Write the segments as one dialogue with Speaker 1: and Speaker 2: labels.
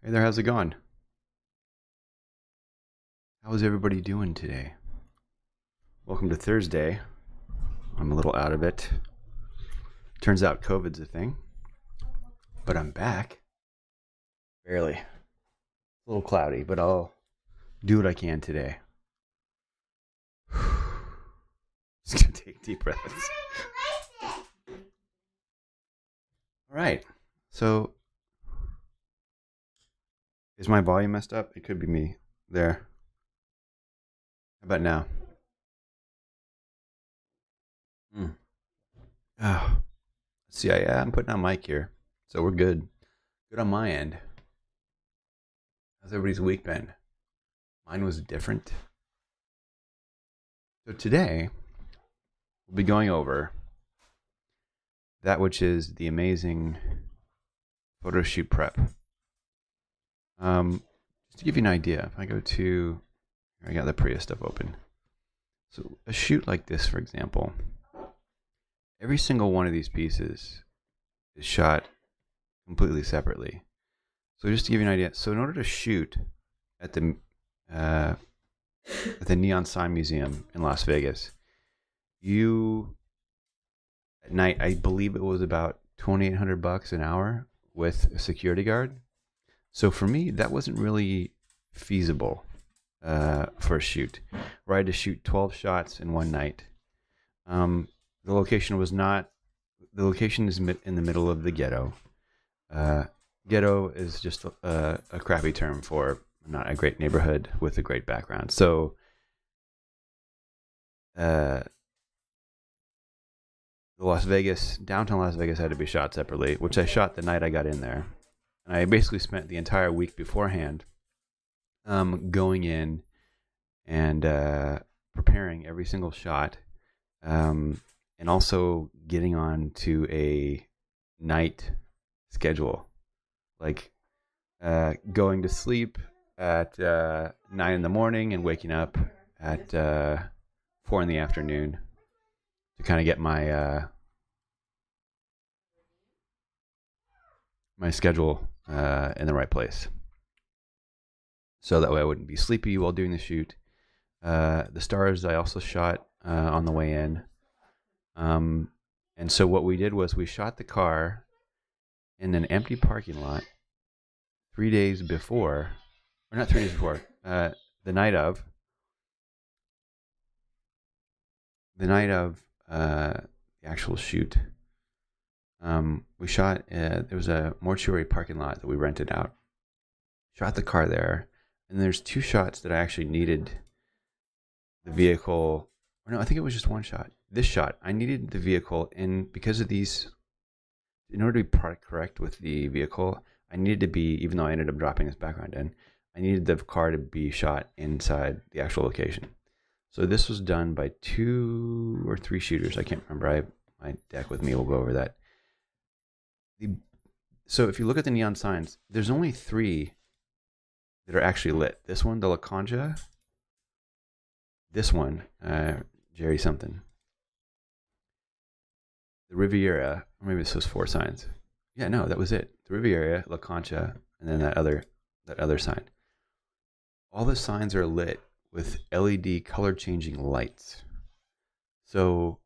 Speaker 1: Hey there, how's it going? How's everybody doing today? Welcome to Thursday. I'm a little out of it. Turns out COVID's a thing, but I'm back. Barely. It's a little cloudy, but I'll do what I can today. Just gonna take deep breaths. All right. So, is my volume messed up? It could be me. There. How about now? Oh, see, I'm putting on mic here, so we're good. Good on my end. How's everybody's week been? Mine was different. So today, we'll be going over that which is the amazing Photoshoot prep. Just to give you an idea, if I go to, I got the Prius stuff open. So a shoot like this, for example, every single one of these pieces is shot completely separately. So just to give you an idea, so in order to shoot at the Neon Sign Museum in Las Vegas, you at night, I believe it was about $2,800 an hour with a security guard. So for me, that wasn't really feasible for a shoot, where I had to shoot 12 shots in one night. The location was not. The location is in the middle of the ghetto. Ghetto is just a crappy term for not a great neighborhood with a great background. So the downtown Las Vegas had to be shot separately, which I shot the night I got in there. And I basically spent the entire week beforehand going in and preparing every single shot, and also getting on to a night schedule, like going to sleep at 9 in the morning and waking up at 4 in the afternoon to kind of get my my schedule in the right place. So that way I wouldn't be sleepy while doing the shoot. The stars I also shot on the way in. And so what we did was we shot the car in an empty parking lot 3 days before, or not 3 days before, the night of the actual shoot. We shot, there was a mortuary parking lot that we rented out. Shot the car there, and there's 2 shots that I actually needed the vehicle, or no, I think it was just 1 shot. This shot, I needed the vehicle in, because of these, in order to be product correct with the vehicle, I needed to be, even though I ended up dropping this background in, I needed the car to be shot inside the actual location. So this was done by 2 or 3 shooters. I can't remember. I have my deck with me. We'll go over that. So if you look at the neon signs, there's only 3 that are actually lit. This one, the La Concha. This one, Jerry something. The Riviera, or maybe this was 4 signs. Yeah, no, that was it. The Riviera, La Concha, and then that other sign. All the signs are lit with LED color changing lights. So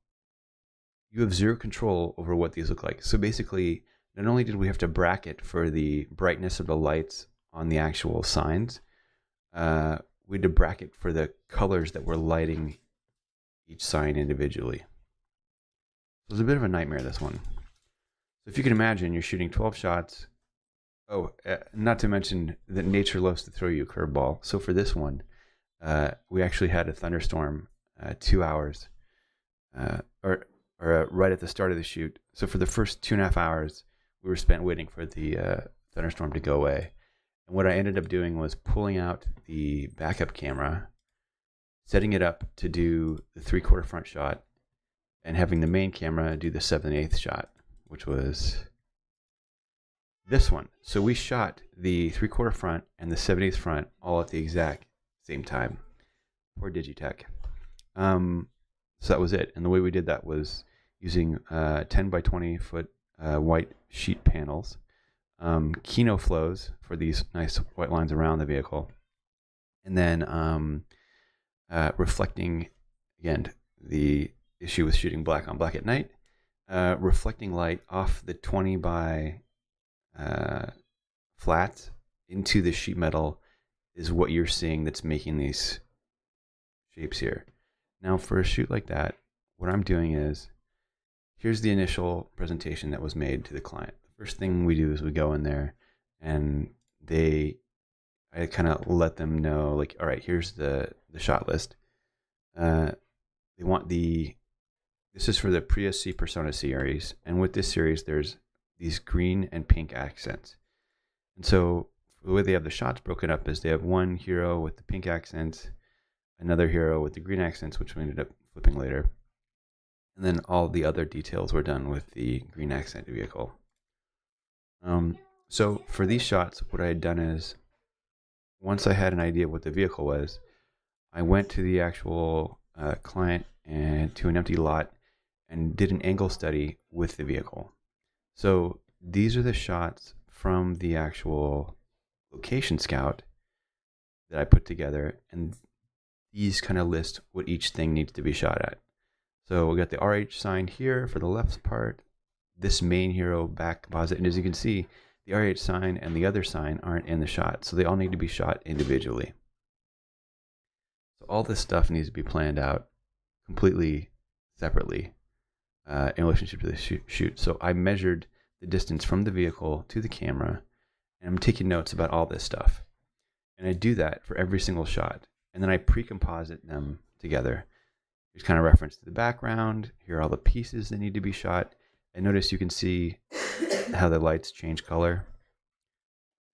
Speaker 1: you have 0 control over what these look like. So basically, not only did we have to bracket for the brightness of the lights on the actual signs, we had to bracket for the colors that were lighting each sign individually. So it was a bit of a nightmare, this one. So if you can imagine, you're shooting 12 shots. Oh, not to mention that nature loves to throw you a curveball. So for this one, we actually had a thunderstorm 2 hours, or right at the start of the shoot. So for the first 2.5 hours, we were spent waiting for the thunderstorm to go away. And what I ended up doing was pulling out the backup camera, setting it up to do the 3/4 front shot, and having the main camera do the 7/8 shot, which was this one. So we shot the 3/4 front and the 7/8 front all at the exact same time. Poor Digitech. So that was it. And the way we did that was using 10 by 20 foot white sheet panels Kino flows for these nice white lines around the vehicle, and then reflecting, again, the issue with shooting black on black at night, reflecting light off the 20 by flat into the sheet metal is what you're seeing that's making these shapes here. Now for a shoot like that, what I'm doing is, here's the initial presentation that was made to the client. The first thing we do is we go in there and I kind of let them know, like, all right, here's the shot list. They want this is for the Prius C Persona series, and with this series there's these green and pink accents. And so the way they have the shots broken up is they have one hero with the pink accents, another hero with the green accents, which we ended up flipping later, and then all the other details were done with the green accent vehicle. So for these shots, what I had done is, once I had an idea of what the vehicle was, I went to the actual client and to an empty lot and did an angle study with the vehicle. So these are the shots from the actual location scout that I put together, and these kind of list what each thing needs to be shot at. So we got the RH sign here for the left part, this main hero back composite, and as you can see, the RH sign and the other sign aren't in the shot, so they all need to be shot individually. So all this stuff needs to be planned out completely separately in relationship to the shoot. So I measured the distance from the vehicle to the camera, and I'm taking notes about all this stuff. And I do that for every single shot, and then I pre-composite them together. There's kind of reference to the background. Here are all the pieces that need to be shot. And notice you can see how the lights change color.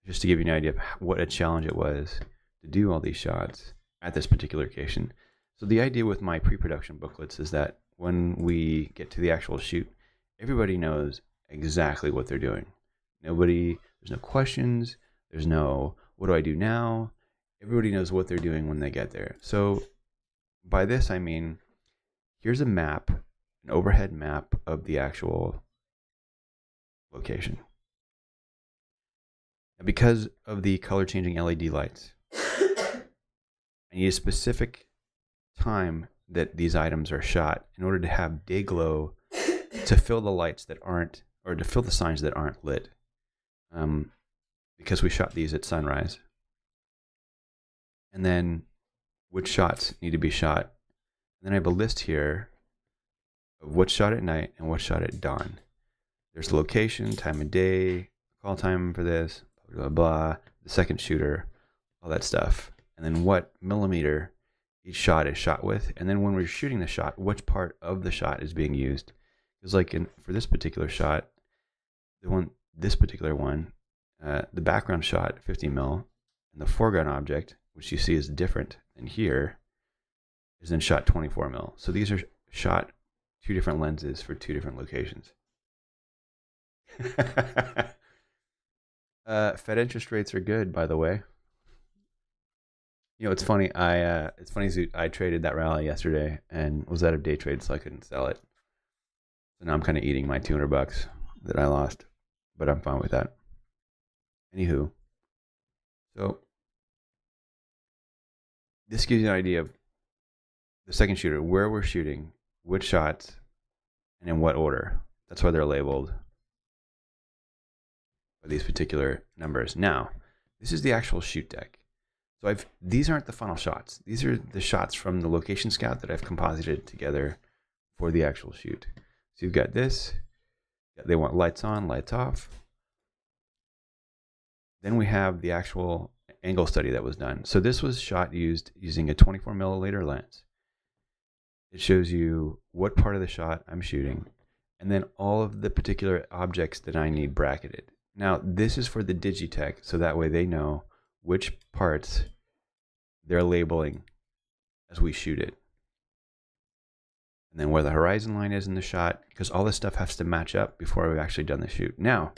Speaker 1: Just to give you an idea of what a challenge it was to do all these shots at this particular location. So the idea with my pre-production booklets is that when we get to the actual shoot, everybody knows exactly what they're doing. There's no questions. There's no, what do I do now? Everybody knows what they're doing when they get there. So by this, I mean, here's a map, an overhead map of the actual location. And because of the color changing LED lights, I need a specific time that these items are shot in order to have day glow to fill the lights that aren't, or to fill the signs that aren't lit. Because we shot these at sunrise. And then which shots need to be shot. And then I have a list here of what's shot at night and what's shot at dawn. There's the location, time of day, call time for this, blah, blah, blah, the second shooter, all that stuff. And then what millimeter each shot is shot with. And then when we're shooting the shot, which part of the shot is being used. Because like for this particular shot, this particular one, the background shot 50 mil, and the foreground object, which you see is different than here, is then shot 24 mil. So these are shot two different lenses for two different locations. Fed interest rates are good, by the way. You know, it's funny. I traded that rally yesterday and was out of day trade, so I couldn't sell it. So now I'm kind of eating my $200 that I lost, but I'm fine with that. Anywho, so this gives you an idea of the second shooter, where we're shooting, which shots, and in what order. That's why they're labeled by these particular numbers. Now, this is the actual shoot deck. So these aren't the final shots. These are the shots from the location scout that I've composited together for the actual shoot. So you've got this. They want lights on, lights off. Then we have the actual angle study that was done. So this was shot using a 24 milliliter lens. It shows you what part of the shot I'm shooting, and then all of the particular objects that I need bracketed. Now, this is for the Digitech, so that way they know which parts they're labeling as we shoot it. And then where the horizon line is in the shot, because all this stuff has to match up before we've actually done the shoot. Now,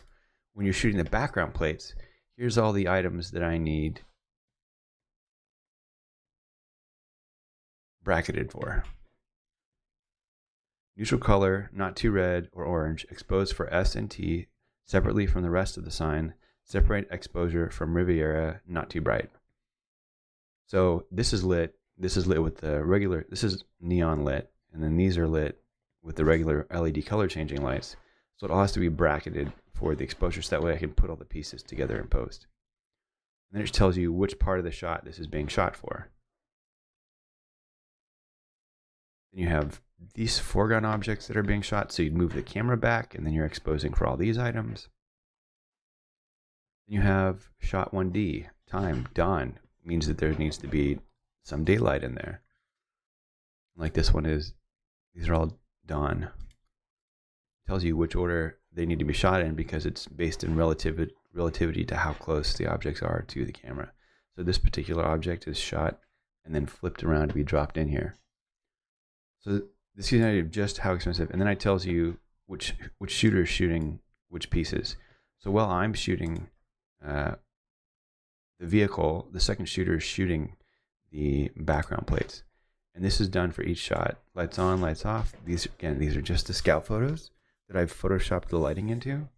Speaker 1: when you're shooting the background plates, here's all the items that I need bracketed for. Neutral color, not too red or orange, exposed for S and T, separately from the rest of the sign. Separate exposure from Riviera, not too bright. So this is lit. This is lit with the regular, this is neon lit, and then these are lit with the regular LED color changing lights. So it all has to be bracketed for the exposure, so that way I can put all the pieces together in post. And then it just tells you which part of the shot this is being shot for. Then you have these foreground objects that are being shot, so you'd move the camera back, and then you're exposing for all these items. Then you have shot 1D, time, dawn, means that there needs to be some daylight in there. Like this one is, these are all dawn. It tells you which order they need to be shot in because it's based in relativity to how close the objects are to the camera. So this particular object is shot and then flipped around to be dropped in here. So this gives you an idea of just how expensive. And then it tells you which shooter is shooting which pieces. So while I'm shooting the vehicle, the second shooter is shooting the background plates. And this is done for each shot. Lights on, lights off. These are just the scout photos that I've photoshopped the lighting into.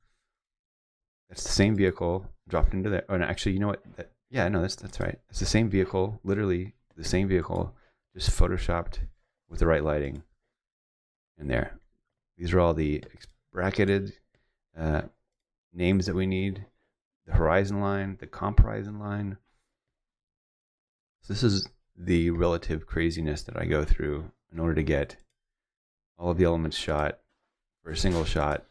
Speaker 1: That's the same vehicle dropped into there. Oh, no, actually, you know what? That's right. It's the same vehicle, literally the same vehicle, just photoshopped with the right lighting in there. These are all the bracketed names that we need. The horizon line, the comp horizon line. So this is the relative craziness that I go through in order to get all of the elements shot for a single shot,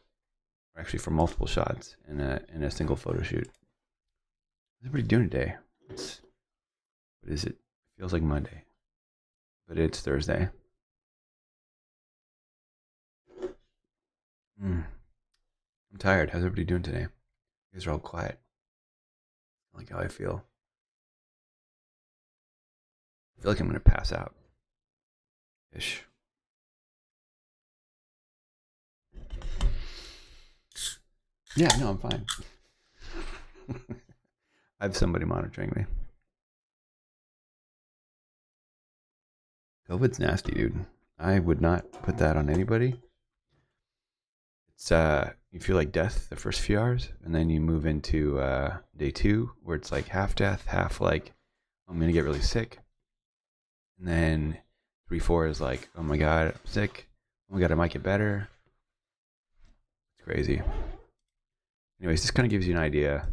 Speaker 1: or actually for multiple shots in a single photo shoot. What's everybody doing today? What is it? It feels like Monday, but it's Thursday. I'm tired. How's everybody doing today? You guys are all quiet. I like how I feel. I feel like I'm going to pass out. Ish. Yeah, no, I'm fine. I have somebody monitoring me. COVID's nasty, dude. I would not put that on anybody. It's you feel like death the first few hours, and then you move into day 2, where it's like half death, half like I'm gonna get really sick. And then 3, 4 is like, oh my god, I'm sick. Oh my god, I might get better. It's crazy. Anyways, this kind of gives you an idea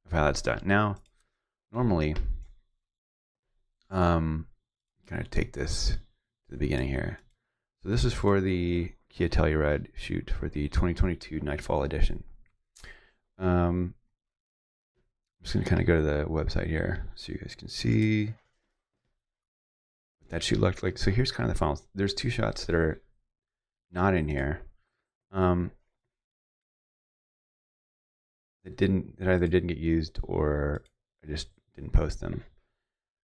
Speaker 1: of how that's done. Now, normally, kind of take this to the beginning here. So this is for the Kia Telluride shoot for the 2022 Nightfall edition. I'm just going to kind of go to the website here so you guys can see what that shoot looked like. So here's kind of the files. There's 2 shots that are not in here. That either didn't get used or I just didn't post them.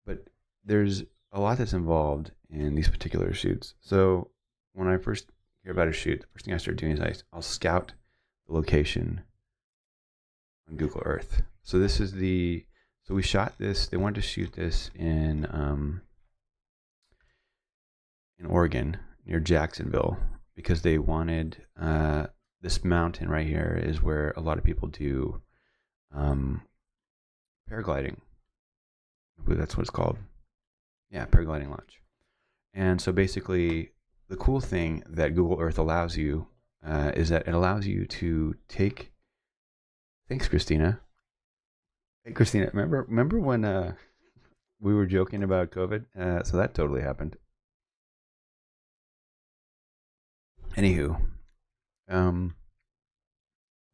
Speaker 1: But there's a lot that's involved in these particular shoots. So when I first hear about a shoot, the first thing I start doing is I'll scout the location on Google Earth. So this is so we shot this. They wanted to shoot this in Oregon near Jacksonville because they wanted this mountain right here is where a lot of people do paragliding. I believe that's what it's called. Yeah, paragliding launch. And so basically, the cool thing that Google Earth allows you is that it allows you to take. Thanks, Christina. Hey, Christina, remember when we were joking about COVID? So that totally happened. Anywho, let's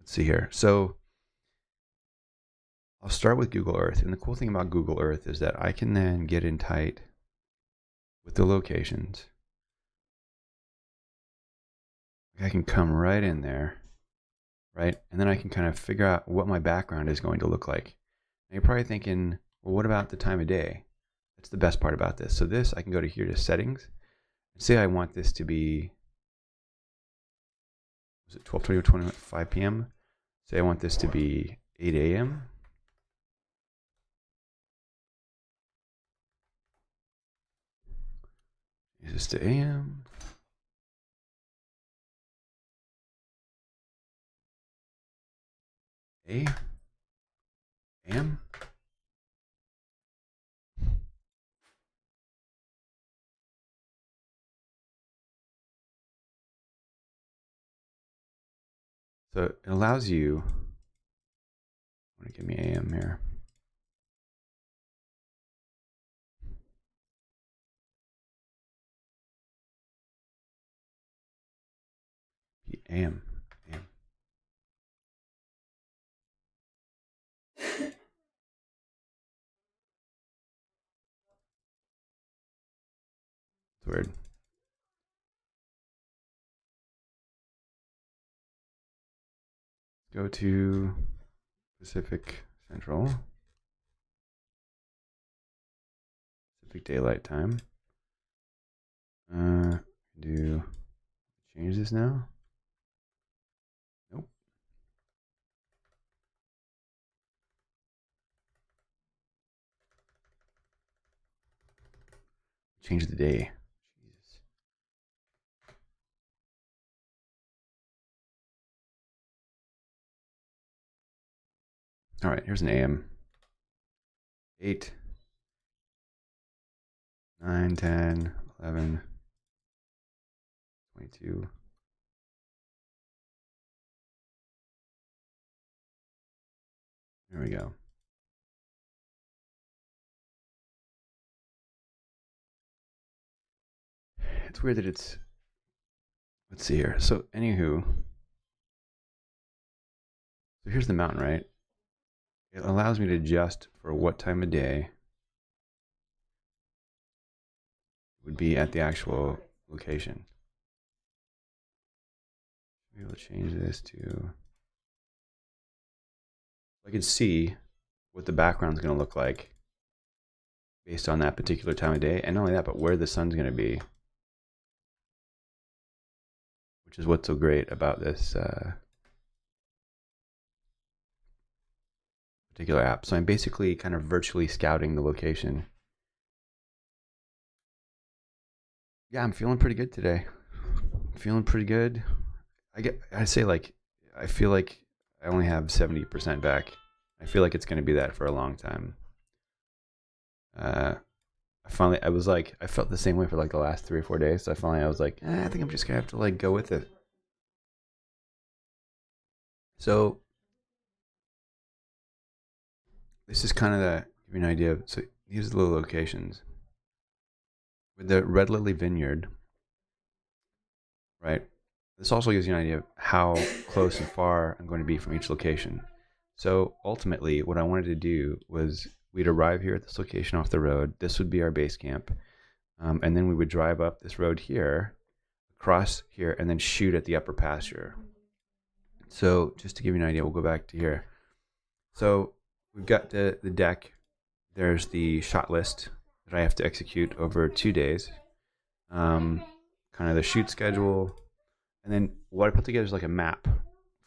Speaker 1: see here. So I'll start with Google Earth. And the cool thing about Google Earth is that I can then get in tight with the locations. I can come right in there, right? And then I can kind of figure out what my background is going to look like. And you're probably thinking, well, what about the time of day? That's the best part about this. So this, I can go to here to settings. And say I want this to be, was it 12:20 or 25 p.m.? Say I want this to be 8 a.m. Is this to AM? AM? So it allows you, I want to give me AM here. AM. It's weird. Go to Pacific Central. Pacific Daylight Time. Do change this now? Nope. Change the day. Jesus. All right, here's an AM. 8, 9, 10, 11, 22. There we go. It's weird that it's, let's see here. So anywho, so here's the mountain, right? It allows me to adjust for what time of day would be at the actual location. Be able to change this to, I can see what the background's going to look like based on that particular time of day, and not only that, but where the sun's going to be, which is what's so great about this particular app. So I'm basically kind of virtually scouting the location. Yeah, I'm feeling pretty good today. Feeling pretty good. I feel like I only have 70% back. I feel like it's going to be that for a long time. I felt the same way for like the last 3 or 4 days. So I was like, I think I'm just gonna have to like go with it. So this is kind of the give you an idea of, so these are the little locations. With the Red Lily Vineyard, right? This also gives you an idea of how close and far I'm going to be from each location. So ultimately, what I wanted to do was we'd arrive here at this location off the road. This would be our base camp. And then we would drive up this road here, across here, and then shoot at the upper pasture. So just to give you an idea, we'll go back to here. So we've got the deck. There's the shot list that I have to execute over 2 days. Kind of the shoot schedule. And then what I put together is like a map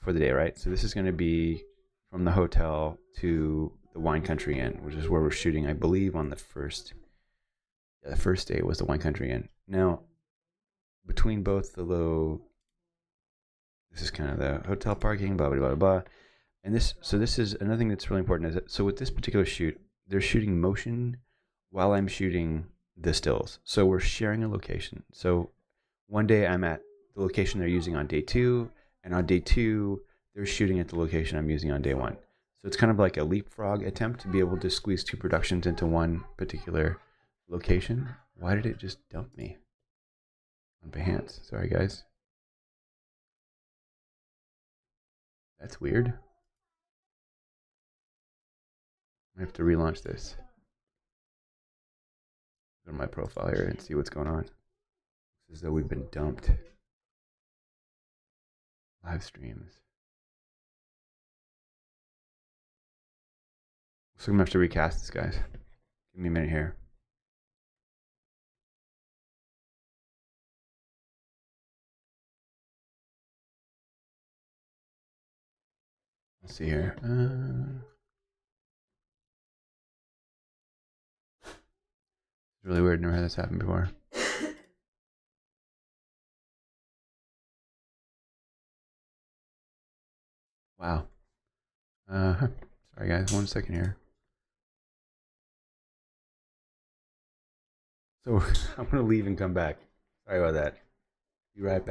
Speaker 1: for the day, right? So this is going to be from the hotel to the Wine Country Inn, which is where we're shooting, I believe, on the first day was the Wine Country Inn. Now, between both this is kind of the hotel parking, blah, blah, blah, blah. And this is another thing that's really important. Is that, so with this particular shoot, they're shooting motion while I'm shooting the stills. So we're sharing a location. So one day I'm at the location they're using on day 2, and on day 2, they're shooting at the location I'm using on day 1. So it's kind of like a leapfrog attempt to be able to squeeze 2 productions into one particular location. Why did it just dump me on Behance? Sorry, guys. That's weird. I have to relaunch this. Go to my profile here and see what's going on. It's as though we've been dumped. Live streams. So I'm gonna have to recast this, guys. Give me a minute here. Let's see here. It's really weird. Never had this happen before. Wow. Sorry guys, 1 second here. So I'm gonna leave and come back. Sorry about that. Be right back.